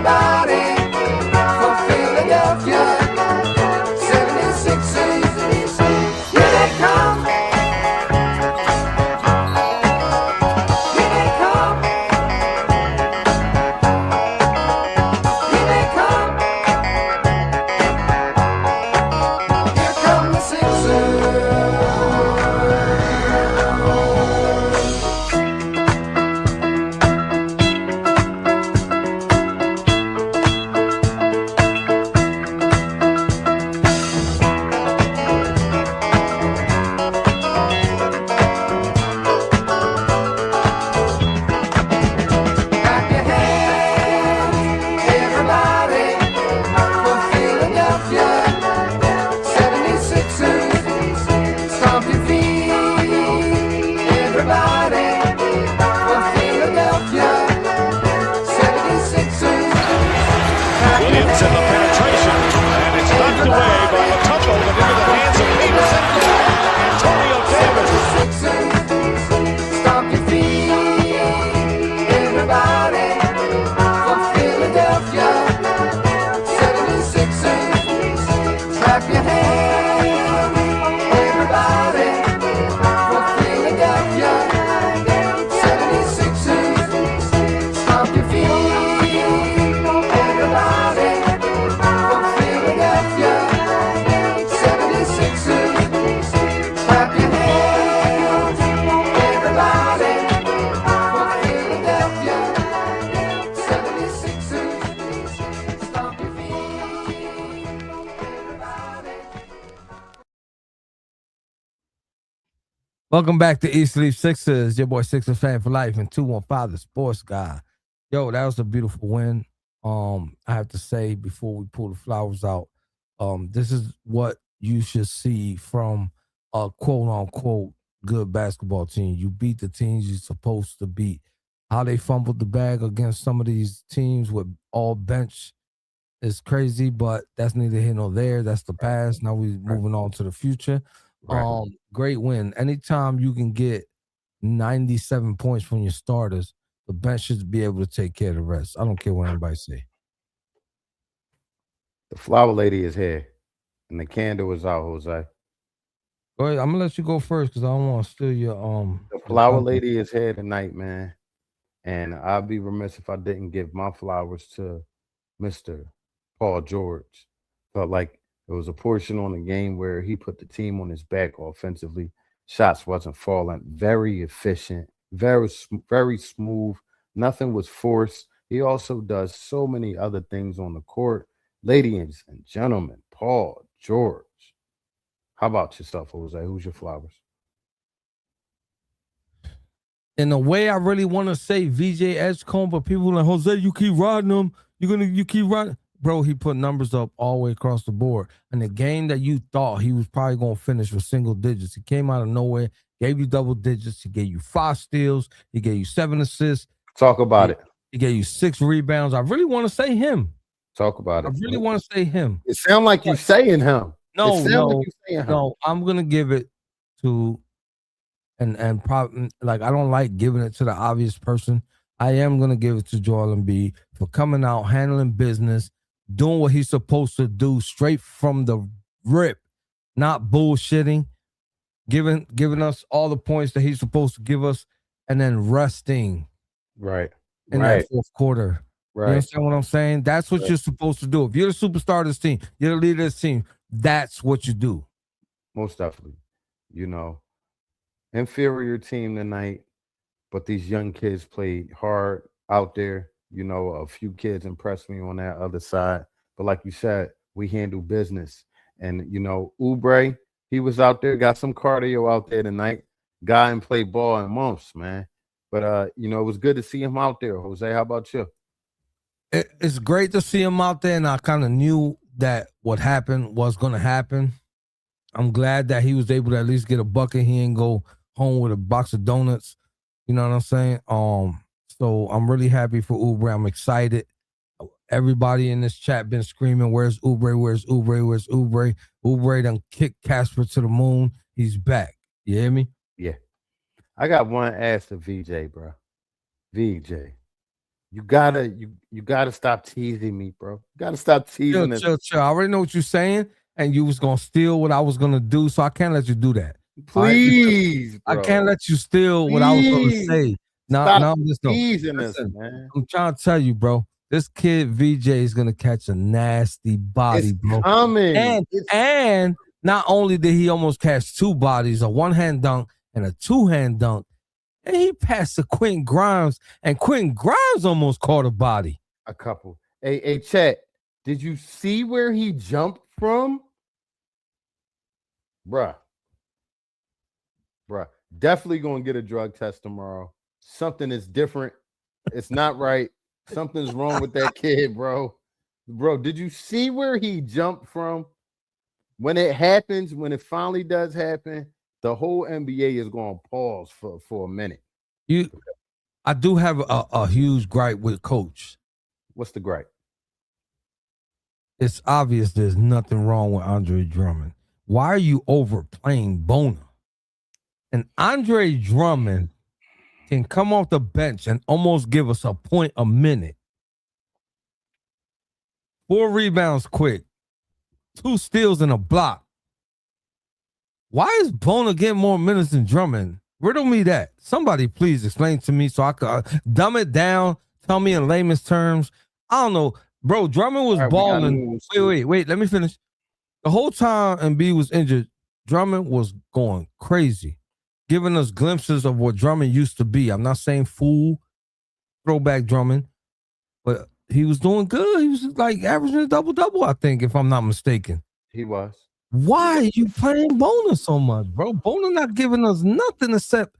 Everybody from Philadelphia, 76ers, here they come. Here they come. Here they come. Here come the Sixers. Clap your hands, everybody from Philadelphia, 76ers. Stomp your feet, everybody from Philadelphia, 76ers. Clap your Williams in the penetration, and it's knocked away by the tumble into the hands of Peterson. Antonio Davis. 76ers. Stomp your feet, everybody from Philadelphia, 76ers. Clap your hands, everybody from Philadelphia, 76ers. Stomp your feet, everybody from Philadelphia, 76ers. Clap your hands, everybody from Philadelphia, 76ers. Stomp your feet, everybody. Welcome back to East Leaf Sixers. Your boy Sixers fan for life and 215 the sports guy. Yo, that was a beautiful win. I have to say before we pull the flowers out, this is what you should see from a quote unquote good basketball team. You beat the teams you're supposed to beat. How they fumbled the bag against some of these teams with all bench is crazy, but that's neither here nor there. That's the past. Now we're moving on to the future. Right. Great win. Anytime you can get 97 points from your starters, the bench should be able to take care of the rest. I don't care what anybody say. The flower lady is here, and the candle is out, Jose. Go ahead. I'm gonna let you go first because I don't want to steal your The flower lady is here tonight, man. And I'd be remiss if I didn't give my flowers to Mr. Paul George. Felt like there was a portion on the game where he put the team on his back offensively. Shots wasn't falling. Very efficient, very smooth. Nothing was forced. He also does so many other things on the court. Ladies and gentlemen, Paul George. How about yourself, Jose? Who's your flowers? In a way, I really want to say VJ Edgecombe, but people are like, Jose, you keep riding him. You keep riding. Bro, he put numbers up all the way across the board. And the game that you thought he was probably going to finish with single digits, he came out of nowhere, gave you double digits. He gave you 5 steals. He gave you 7 assists. Talk about it. He gave you 6 rebounds. I really want to say him. Talk about it. I really want to say him. It sounds like you're saying him. No, I'm going to give it to, and probably, like, I don't like giving it to the obvious person. I am going to give it to Joel Embiid for coming out, handling business, doing what he's supposed to do straight from the rip, not bullshitting, giving us all the points that he's supposed to give us, and then resting right in that fourth quarter. Right. You understand what I'm saying? That's what you're supposed to do. If you're the superstar of this team, you're the leader of this team, that's what you do. Most definitely. You know, inferior team tonight, but these young kids played hard out there. You know, a few kids impressed me on that other side. But like you said, we handle business. And, you know, Oubre, he was out there, got some cardio out there tonight. Guy and played ball in months, man. But, you know, it was good to see him out there. Jose, how about you? It's great to see him out there, and I kind of knew that what happened was going to happen. I'm glad that he was able to at least get a bucket. He didn't go home with a box of donuts. You know what I'm saying? So I'm really happy for Oubre. I'm excited. Everybody in this chat been screaming, "Where's Oubre? Where's Oubre? Where's Oubre?" Oubre done kicked Casper to the moon. He's back. You hear me? Yeah. I got one ask to VJ, bro. VJ, You gotta stop teasing me, bro. You gotta stop teasing us. Chill. I already know what you're saying, and you was gonna steal what I was gonna do, so I can't let you do that. All right? Please, I bro. can't let you steal what I was gonna Please. say. Now, Stop listen, teasing us, man. I'm trying to tell you, bro. This kid VJ is gonna catch a nasty body, It's bro. coming. And not only did he almost catch 2 bodies, a one-hand dunk and a 2-hand dunk, and he passed to Quentin Grimes, and Quentin Grimes almost caught a body. A couple. Hey, Chet, did you see where he jumped from? Bruh. Definitely gonna get a drug test tomorrow. Something is different. It's not right. Something's wrong with that kid, bro. Bro, did you see where he jumped from? When it happens, when it finally does happen, the whole NBA is going to pause for a minute. I do have a huge gripe with Coach. What's the gripe? It's obvious there's nothing wrong with Andre Drummond. Why are you overplaying Bona? And Andre Drummond can come off the bench and almost give us a point a minute. 4 rebounds quick. 2 steals and a block. Why is Bona getting more minutes than Drummond? Riddle me that. Somebody please explain to me so I could dumb it down. Tell me in layman's terms. I don't know. Bro, Drummond was balling. Wait. Let me finish. The whole time Embiid was injured, Drummond was going crazy, giving us glimpses of what Drummond used to be. I'm not saying fool, throwback Drummond, but he was doing good. He was like averaging a double-double, I think, if I'm not mistaken. He was. Why are you playing Bona so much, bro? Bona not giving us nothing except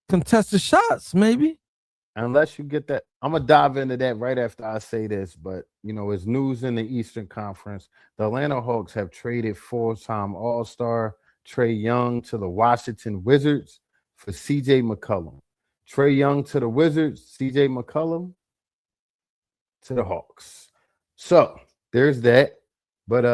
contested shots, maybe. Unless you get that, I'm gonna dive into that right after I say this. But it's news in the Eastern Conference. The Atlanta Hawks have traded 4-time All-Star Trae Young to the Washington Wizards for CJ McCollum. Trae Young to the Wizards, CJ McCollum to the Hawks. So there's that. But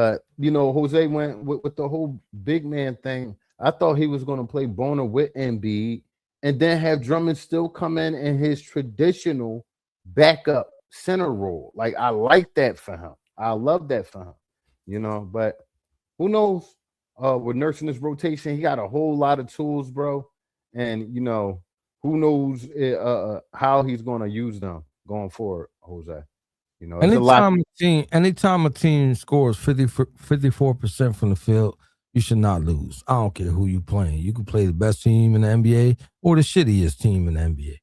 Jose went with the whole big man thing. I thought he was going to play Bona with Embiid and then have Drummond still come in his traditional backup center role. Like, I like that for him. I love that for him. But who knows? With nursing this rotation, he got a whole lot of tools, bro. And who knows how he's going to use them going forward, Jose. Anytime a team scores 54% from the field, you should not lose. I don't care who you playing. You can play the best team in the NBA or the shittiest team in the NBA.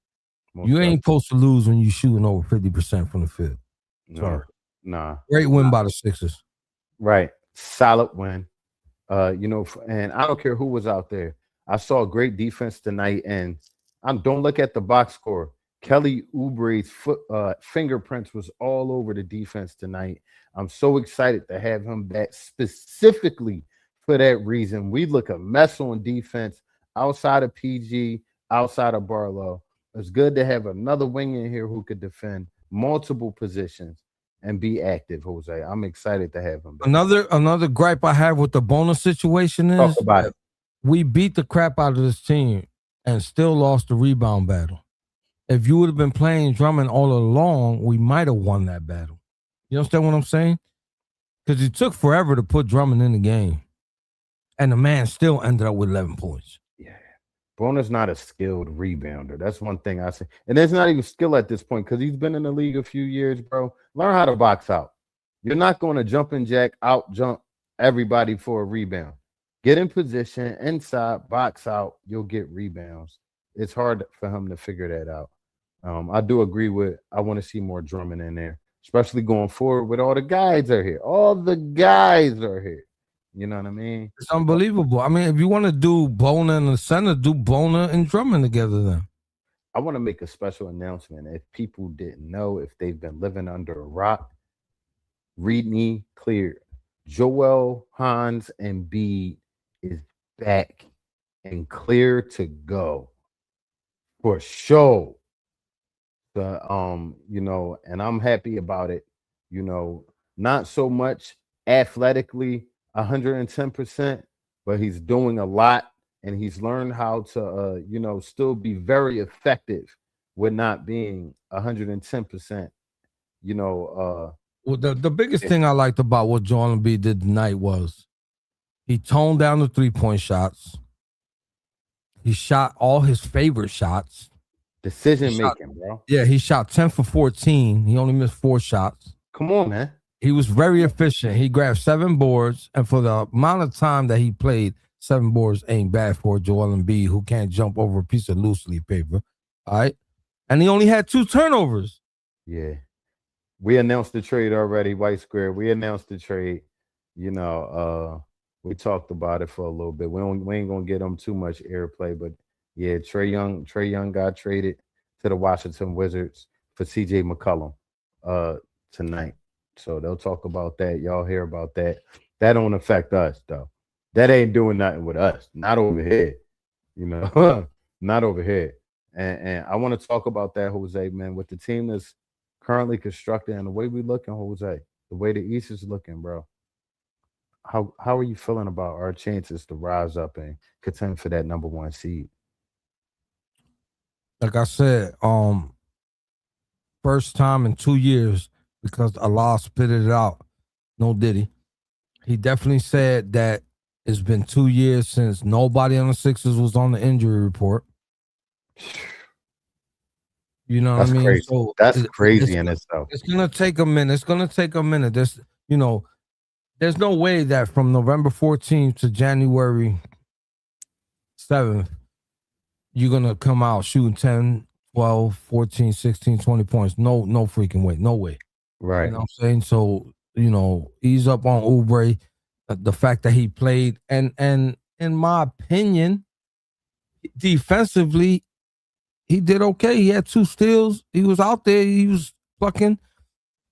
You ain't supposed to lose when you shooting over 50% from the field. Sorry. Nah. Great win by the Sixers. Right. Solid win. And I don't care who was out there. I saw great defense tonight, and don't look at the box score. Kelly Oubre's fingerprints was all over the defense tonight. I'm so excited to have him back specifically for that reason. We look a mess on defense outside of PG, outside of Barlow. It's good to have another wing in here who could defend multiple positions and be active, Jose. I'm excited to have him back. Another gripe I have with the bonus situation is Talk about it. We beat the crap out of this team and still lost the rebound battle. If you would have been playing Drummond all along, we might have won that battle. You understand what I'm saying? Because it took forever to put Drummond in the game. And the man still ended up with 11 points. Yeah. Bonner's not a skilled rebounder. That's one thing I say. And there's not even skill at this point because he's been in the league a few years, bro. Learn how to box out. You're not going to jump and jack, out jump everybody for a rebound. Get in position, inside, box out, you'll get rebounds. It's hard for him to figure that out. I do agree with, I want to see more Drummond in there, especially going forward with all the guys are here. All the guys are here. You know what I mean? It's unbelievable. I mean, if you want to do Bona in the center, do Bona and Drummond together then. I want to make a special announcement. If people didn't know, if they've been living under a rock, read me clear. Joel, Hans, and B is back and clear to go for sure. And I'm happy about it. Not so much athletically 110%, but he's doing a lot and he's learned how to still be very effective with not being 110%. Well, the biggest Yeah. thing I liked about what Joel Embiid did tonight was he toned down the 3-point shots. He shot all his favorite shots. He Decision shot, making, bro. yeah, he shot 10 for 14. He only missed 4 shots. Come on, man. He was very efficient. He grabbed 7 boards, and for the amount of time that he played, 7 boards ain't bad for Joel Embiid, who can't jump over a piece of loose leaf paper. All right, and he only had 2 turnovers. Yeah. We announced the trade already, White Square. We announced the trade. We talked about it for a little bit. We ain't gonna get them too much airplay, but yeah, Trey Young got traded to the Washington Wizards for CJ McCollum tonight. So they'll talk about that. Y'all hear about that. That don't affect us though. That ain't doing nothing with us. Not over here. Not over here. And I want to talk about that, Jose, man, with the team that's currently constructed and the way we looking, Jose, the way the East is looking, bro. How are you feeling about our chances to rise up and contend for that number 1 seed? Like I said, first time in 2 years because Allah spit it out. No Diddy. He definitely said that it's been 2 years since nobody on the Sixers was on the injury report. You know That's what I mean? crazy. So That's crazy in itself. It's gonna take a minute. It's gonna take a minute. There's no way that from November 14th to January 7th, you're gonna come out shooting 10, 12, 14, 16, 20 points. No freaking way. No way. Right. You know what I'm saying? So, ease up on Oubre. The fact that he played and in my opinion, defensively, he did okay. He had 2 steals. He was out there. He was fucking.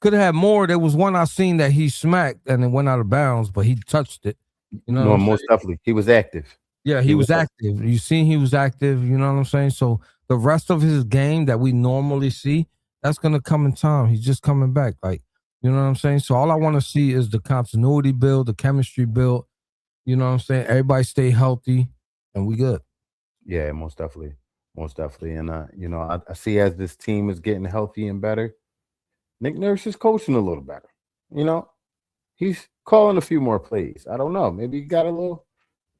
Could have had more. There was one I seen that he smacked and it went out of bounds, but he touched it. You know No, what I'm most saying? definitely. He was active. Yeah, he was active. You seen he was active. You know what I'm saying? So the rest of his game that we normally see, that's gonna come in time. He's just coming back. Like, you know what I'm saying? So all I want to see is the continuity build, the chemistry build. You know what I'm saying? Everybody stay healthy, and we good. Yeah, most definitely. Most definitely. And I see as this team is getting healthy and better, Nick Nurse is coaching a little better. He's calling a few more plays. I don't know. Maybe he got a little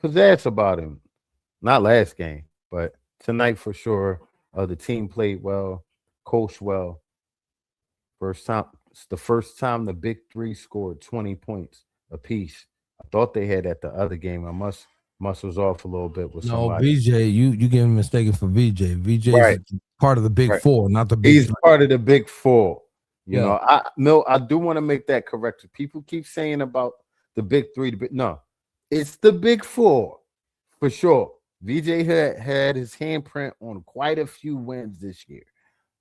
pizzazz about him. Not last game, but tonight for sure. The team played well, coached well. It's the first time the big 3 scored 20 points apiece. I thought they had at the other game. I must was off a little bit with No, somebody. VJ, you getting mistaken for VJ. VJ Right. is part of the big Right. 4, not the big He's 3. part of the big 4. Yeah. I do want to make that correction. People keep saying about the big 3, no, it's the big 4 for sure. VJ had his handprint on quite a few wins this year.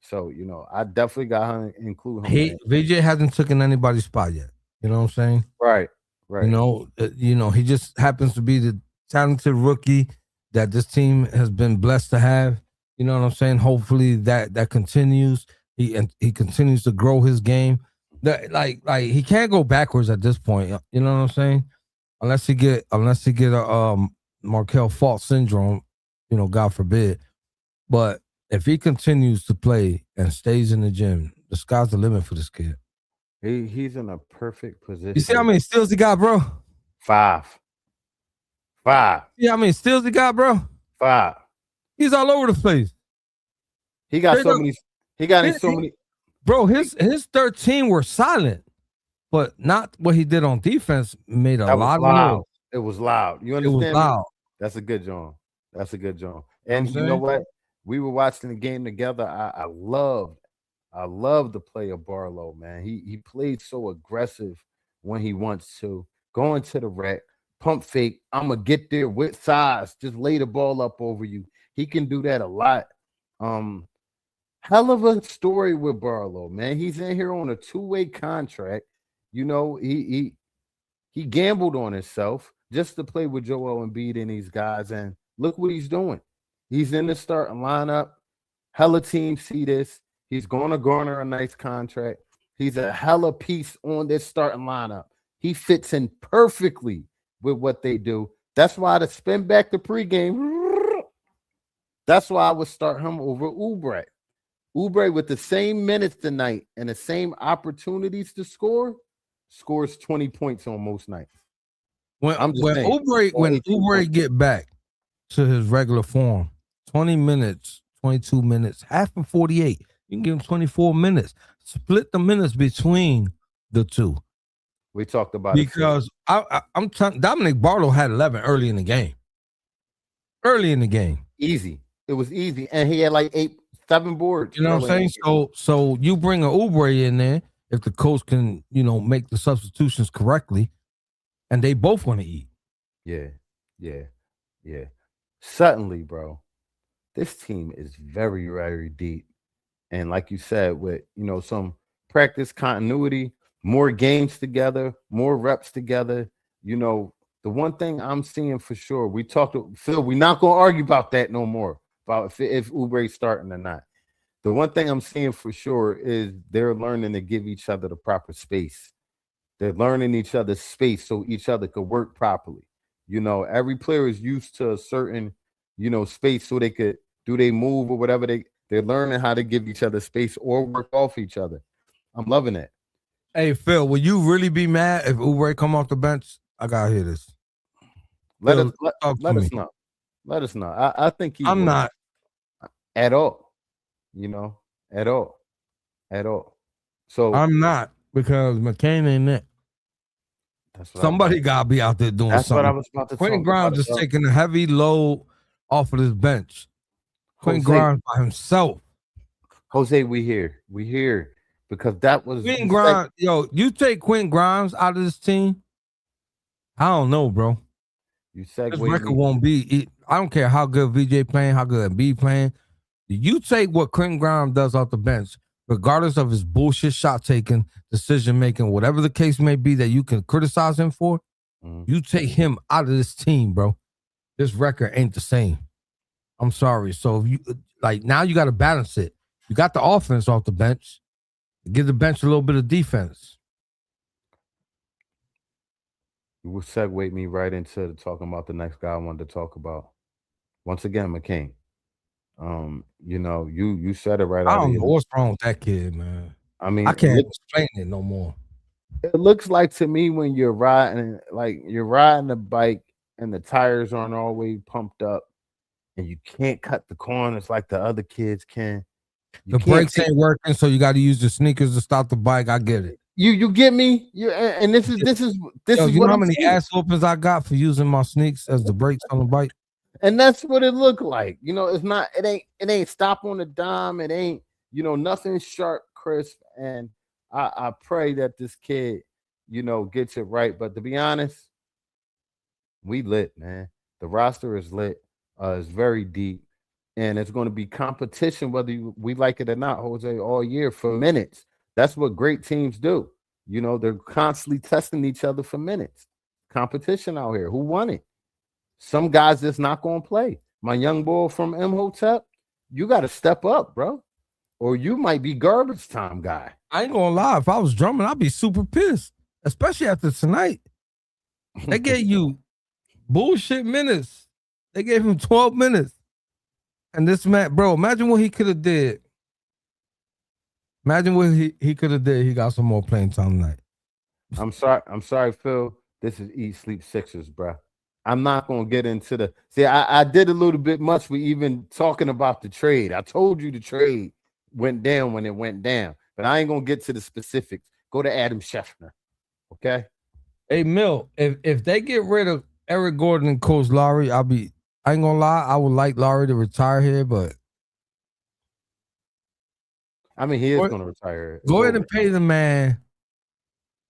So, I definitely got to include him. VJ hasn't taken anybody's spot yet. You know what I'm saying? Right. He just happens to be the talented rookie that this team has been blessed to have. You know what I'm saying? Hopefully that continues. He continues to grow his game. Like he can't go backwards at this point. You know what I'm saying? Unless he get a Markel Fultz syndrome, God forbid. But if he continues to play and stays in the gym, the sky's the limit for this kid. He's in a perfect position. You see how many steals he got, bro? 5. Yeah, how many steals he got, bro? 5. He's all over the place. He got so many. He got so many. Bro, his 13 were silent, but not what he did on defense made a lot of noise. It was loud. You It understand? was loud. That's a good John. And you know what? We were watching the game together. I love the play of Barlow, man. He played so aggressive when he wants to. Going to the rack, pump fake. I'm gonna get there with size. Just lay the ball up over you. He can do that a lot. Hell of a story with Barlow, man. He's in here on a 2-way contract. He gambled on himself just to play with Joel Embiid and these guys, and look what he's doing. He's in the starting lineup. Hella teams see this. He's going to garner a nice contract. He's a hella piece on this starting lineup. He fits in perfectly with what they do. That's why to spin back the pregame, that's why I would start him over Oubre. Oubre with the same minutes tonight and the same opportunities to score, scores 20 points on most nights. When I'm just when saying. Oubre get back to his regular form, 20 minutes, 22 minutes, half of 48. You can give him 24 minutes. Split the minutes between the two. We talked about because I'm telling Dominic Barlow had 11 early in the game. Early in the game. Easy. It was easy. And he had like 7 boards. You know what I'm saying? So you bring an Oubre in there if the coach can, make the substitutions correctly, and they both want to eat. Yeah. Suddenly, bro, this team is very, very deep. And like you said, with some practice continuity, more games together, more reps together. The one thing I'm seeing for sure, we talked to Phil, we're not gonna argue about that no more, about if Oubre's starting or not. The one thing I'm seeing for sure is they're learning to give each other the proper space. They're learning each other's space so each other could work properly. Every player is used to a certain, space so they could do they move or whatever they're learning how to give each other space or work off each other. I'm loving it. Hey, Phil, will you really be mad if Oubre come off the bench? I gotta hear this. Let us know. Let us know. I think he I'm will. not At all. At all. So I'm not because McCain ain't it. Somebody gotta be out there doing that's something. what I was about to Quentin talk Grimes about. is taking a heavy load off of this bench. Quentin Grimes by himself. Jose, we here because that was Quentin Grimes. Yo, you take Quentin Grimes out of this team, I don't know, bro. You This segue record won't be. I don't care how good VJ playing, how good B playing. You take what Quentin Grimes does off the bench, regardless of his bullshit shot taking, decision making, whatever the case may be that you can criticize him for. You take him out of this team, bro. This record ain't the same. I'm sorry. So if you now you got to balance it. You got the offense off the bench. Give the bench a little bit of defense. You will segue me right into talking about the next guy I wanted to talk about. Once again, McCain. You said it right. I don't know what's wrong with that kid, man. I mean, I can't explain it no more. It looks like to me when you're riding a bike and the tires aren't always pumped up and you can't cut the corners like the other kids can. The brakes ain't working, so you got to use the sneakers to stop the bike. I get it. You get me? And this is you know how many ass whoopings I got for using my sneaks as the brakes on the bike? And that's what it looked like. It's not, it ain't stop on the dime. It ain't, nothing sharp, crisp. And I pray that this kid, gets it right. But to be honest, we lit, man. The roster is lit. It's very deep. And it's going to be competition, whether we like it or not, Jose, all year for minutes. That's what great teams do. They're constantly testing each other for minutes. Competition out here. Who won it? Some guys that's not going to play. My young boy from Imhotep, you got to step up, bro. Or you might be garbage time guy. I ain't going to lie. If I was drumming, I'd be super pissed, especially after tonight. They gave you bullshit minutes. They gave him 12 minutes. And this man, bro, imagine what he could have did. Imagine what he could have did. He got some more playing time tonight. I'm sorry, Phil. This is Eat, Sleep, Sixers, bro. I'm not going to get into the... See, I did a little bit much with even talking about the trade. I told you the trade went down when it went down. But I ain't going to get to the specifics. Go to Adam Scheffner, okay? Hey, Mill, if they get rid of Eric Gordon and Coach Lowry, I ain't going to lie, I would like Lowry to retire here, but... I mean, he is going to retire. Go ahead and pay the man.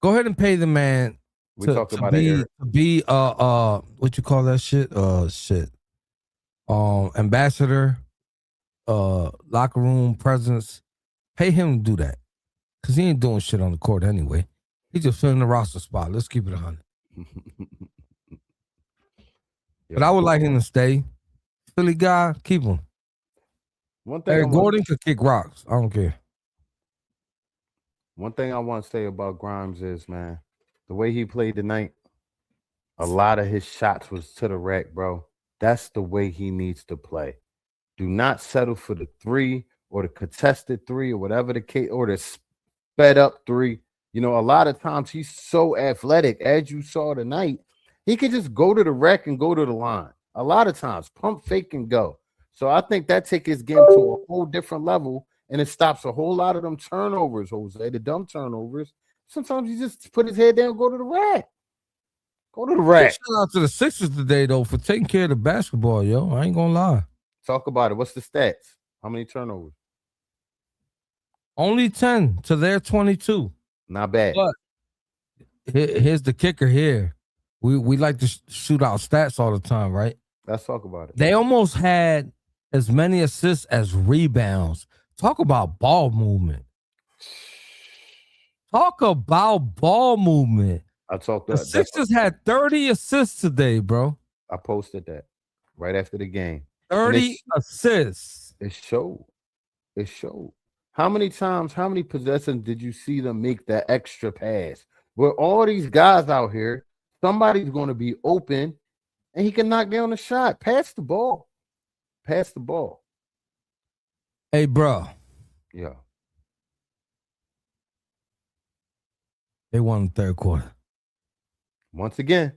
Go ahead and pay the man to be what you call that shit? Ambassador, locker room presence. Pay him to do that. Because he ain't doing shit on the court anyway. He's just filling the roster spot. Let's keep it 100. But I would like him to stay. Philly guy, keep him. One thing Eric Gordon could kick rocks. I don't care. One thing I want to say about Grimes is, man, the way he played tonight, a lot of his shots was to the rack, bro. That's the way he needs to play. Do not settle for the 3 or the contested three or whatever the case, or the sped up three. You know, a lot of times he's so athletic, as you saw tonight, he could just go to the rack and go to the line. A lot of times, pump fake and go. So I think that takes his game to a whole different level, and it stops a whole lot of them turnovers, Jose, the dumb turnovers. Sometimes he just put his head down and go to the rack. Go to the Big rack. shout out to the Sixers today, though, for taking care of the basketball, yo. I ain't gonna lie. Talk about it. What's the stats? How many turnovers? Only 10 to their 22. Not bad. But here's the kicker here. We like to shoot out stats all the time, right? Let's talk about it. They almost had as many assists as rebounds. Talk about ball movement. Talk about ball movement. I talked The that. Sixers had 30 assists today, bro. I posted that right after the game. 30 assists. It showed. It showed. How many times, how many possessions did you see them make that extra pass? With all these guys out here, somebody's going to be open and he can knock down the shot. Pass the ball. Pass the ball. Hey, bro. Yeah. They won the third quarter. Once again.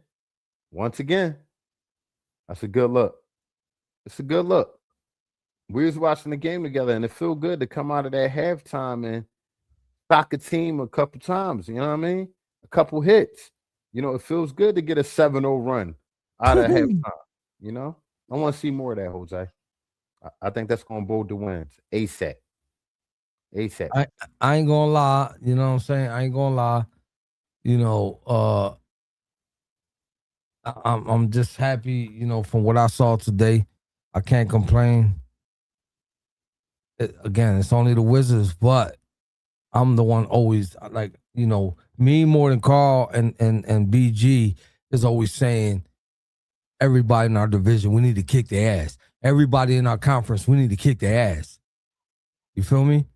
That's a good look. It's a good look. We was watching the game together, and it felt good to come out of that halftime and shock a team a couple times. You know what I mean? A couple hits. You know, it feels good to get a 7-0 run out of halftime. You know? I want to see more of that, Jose. I think that's going to bode the wins. ASAP. I ain't gonna lie. You know what I'm saying? I ain't gonna lie. You know, I'm just happy, you know, from what I saw today. I can't complain. Again, it's only the Wizards, but I'm the one always like, you know, me more than Carl and BG is always saying everybody in our division, we need to kick their ass. Everybody in our conference, we need to kick their ass. You feel me?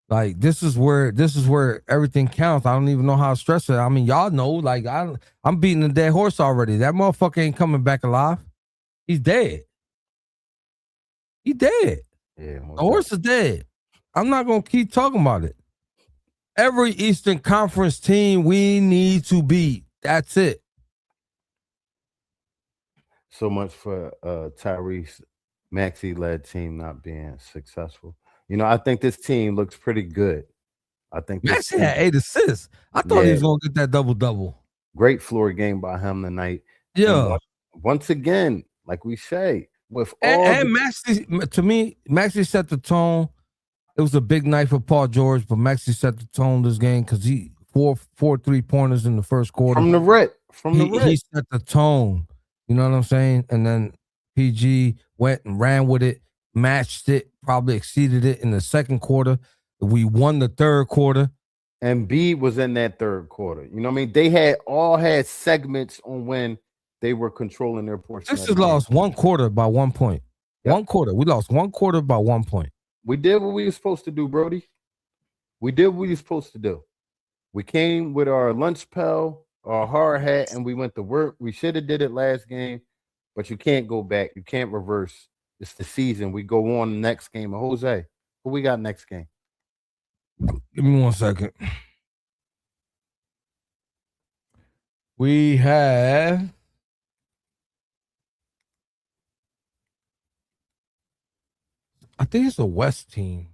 Like this is where everything counts. I don't even know how to stress it. I mean, y'all know, like I'm beating a dead horse already. That motherfucker ain't coming back alive. He's dead. He dead. Yeah, The horse is dead. I'm not gonna keep talking about it. Every Eastern Conference team we need to beat. That's it. So much for Tyrese Maxey-led team not being successful. You know, I think this team looks pretty good. I think this Maxey had 8 assists. I thought he was gonna get that double-double. Great floor game by him tonight. Yeah. And once again, like we say, with all and Maxey, to me, Maxey set the tone. It was a big night for Paul George, but Maxey set the tone this game because he four 3-pointers in the first quarter. from the rip. He set the tone. You know what I'm saying? And then PG went and ran with it, matched it, probably exceeded it in the second quarter. We won the third quarter. And B was in that third quarter. You know what I mean? They all had segments on when they were controlling their portion. Sixers lost one quarter by 1 point. Yep. 1 quarter. We lost 1 quarter by 1 point. We did what we were supposed to do, Brody. We did what we were supposed to do. We came with our lunch pail, our hard hat, and we went to work. We should have did it last game, but you can't go back. You can't reverse. It's the season. We go on the next game. Jose, who we got next game? Give me 1 second. We have I think it's a West team.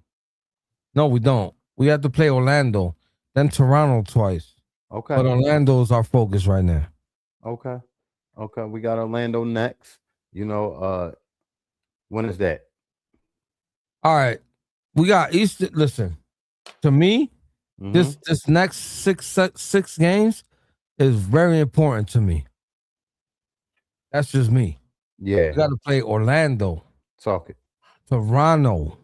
No, we don't. We have to play Orlando, then Toronto twice. Okay. But Orlando's our focus right now. Okay. We got Orlando next. You know, when is that? All right. We got Eastern. Listen, to me, this next six games is very important to me. That's just me. Yeah. We got to play Orlando. Talk it. Toronto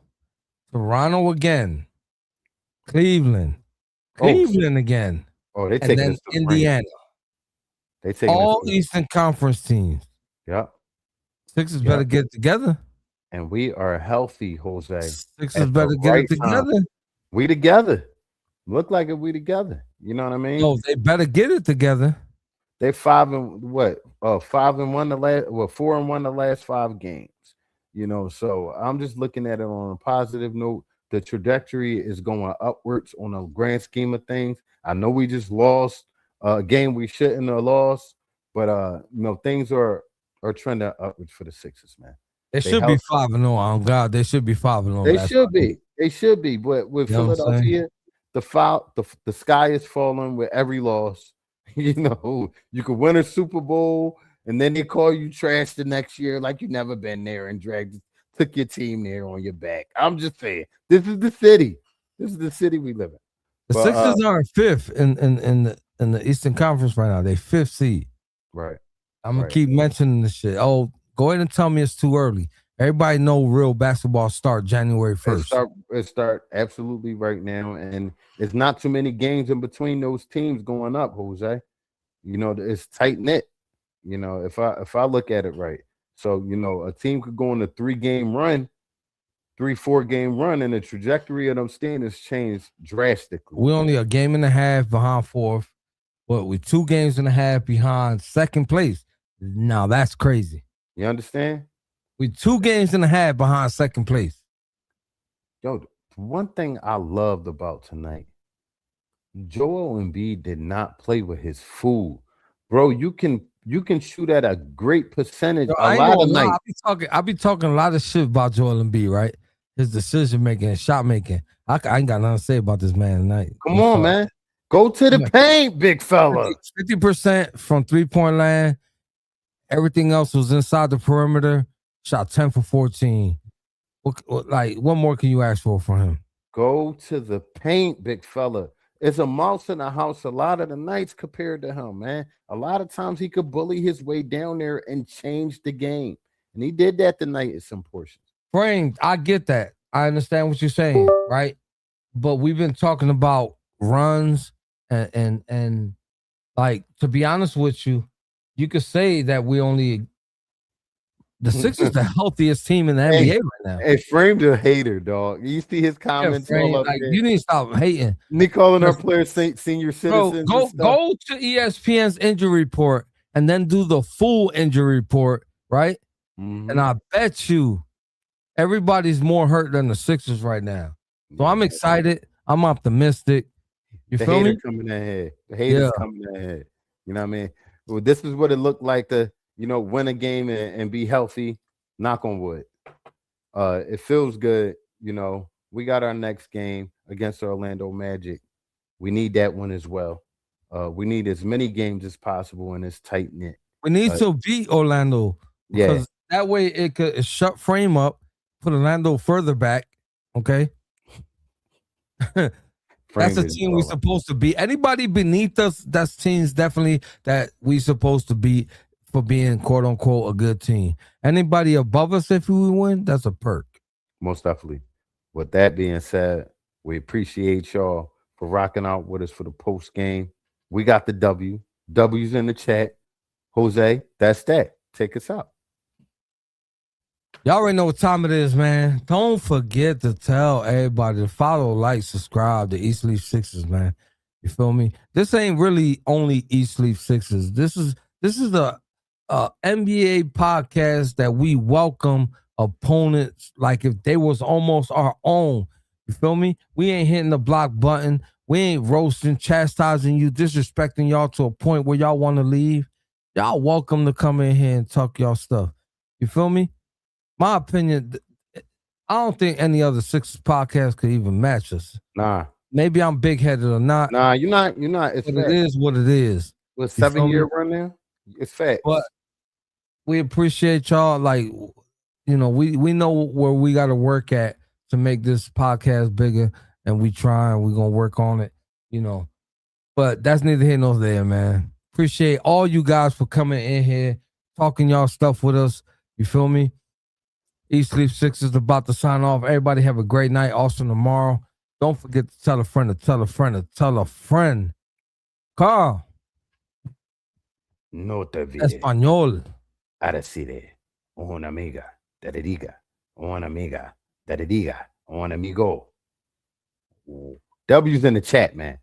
again, Cleveland again. Oh, they and take then Indiana. They take all Eastern Conference teams. Yeah. Sixers better get it together. And we are healthy, Jose. Sixers better get it together. We together. Look like it. We together. You know what I mean? No, they better get it together. They 5-1 the last. 4-1 the last 5 games. You know, so I'm just looking at it on a positive note. the trajectory is going upwards on a grand scheme of things. I know we just lost a game we shouldn't have lost, but things are trending upwards for the Sixers, man. They should be 5-0. On God, they should be 5-0. They should be. They should be. But with You know what I'm saying? Philadelphia, the sky is falling with every loss. You could win a Super Bowl and then they call you trash the next year like you never been there and took your team there on your back. I'm just saying, this is the city. This is the city we live in. The Sixers are fifth in the Eastern Conference right now. They fifth seed. Right. I'm gonna keep mentioning this shit. Oh, go ahead and tell me it's too early. Everybody know real basketball start January 1st. It start absolutely right now, and it's not too many games in between those teams going up, Jose. It's tight knit. If I look at it right, so a team could go on a 3-game run, 3-4 game run, and the trajectory of them standings changed drastically. We're only a game and a half behind fourth, but we're 2 games and a half behind second place. Now that's crazy. You understand? We're 2 games and a half behind second place. Yo, one thing I loved about tonight, Joel Embiid did not play with his food. Bro, you can shoot at a great percentage a lot of nights. I be talking a lot of shit about Joel Embiid, right? His decision making and shot making. I ain't got nothing to say about this man tonight. Come on, man. Go to the paint, big fella. 50% from 3-point land. Everything else was inside the perimeter. Shot 10 for 14. What more can you ask for from him? Go to the paint, big fella. It's a mouse in the house a lot of the nights compared to him, man. A lot of times he could bully his way down there and change the game. And he did that tonight in some portions. Frame, I get that. I understand what you're saying, right? But we've been talking about runs and like, to be honest with you, you could say that the Sixers the healthiest team in the NBA right now. Hey, Frame's a hater, dog. You see his comments Frame, all up there. you need to stop hating. And he calling our players senior citizens. Bro, go to ESPN's injury report and then do the full injury report, right? Mm-hmm. And I bet you everybody's more hurt than the Sixers right now. So I'm excited. I'm optimistic. You feel me? Coming ahead. The haters coming ahead. You know what I mean? Well, this is what it looked like to, win a game and be healthy. Knock on wood. It feels good. We got our next game against the Orlando Magic. We need that one as well. We need as many games as possible in this tight knit. We need to beat Orlando. Because that way it could shut Frame up, put Orlando further back. Okay. That's the team we're supposed to beat. Anybody beneath us, that's teams definitely that we supposed to beat for being quote unquote a good team. Anybody above us, if we win, that's a perk. Most definitely. With that being said, we appreciate y'all for rocking out with us for the post game. We got the W. W's in the chat. Jose, that's that. Take us out. Y'all already know what time it is, man. Don't forget to tell everybody to follow, like, subscribe to East Leaf Sixers, man. You feel me? This ain't really only East Leaf Sixers. This is the NBA podcast that we welcome opponents like if they was almost our own. You feel me? We ain't hitting the block button. We ain't roasting, chastising you, disrespecting y'all to a point where y'all want to leave. Y'all welcome to come in here and talk y'all stuff. You feel me? My opinion, I don't think any other Sixers podcast could even match us. Nah. Maybe I'm big-headed or not. Nah, you're not. It's but it is what it is. With 7-year run now, it's facts. But we appreciate y'all. Like, we know where we got to work at to make this podcast bigger, and we try and we're going to work on it, But that's neither here nor there, man. Appreciate all you guys for coming in here, talking y'all stuff with us. You feel me? East Leaf Sixers about to sign off. Everybody have a great night. Also tomorrow. Don't forget to tell a friend to tell a friend to tell a friend. Carl. No te olvides. Español. A decir, una amiga, te diga. Una amiga, te diga. Un amigo. W's in the chat, man.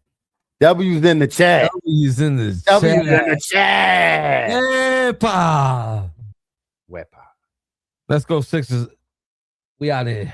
W's in the chat. W's in the chat. W's in the chat. Epa. Wepa. Let's go, Sixers. We out here.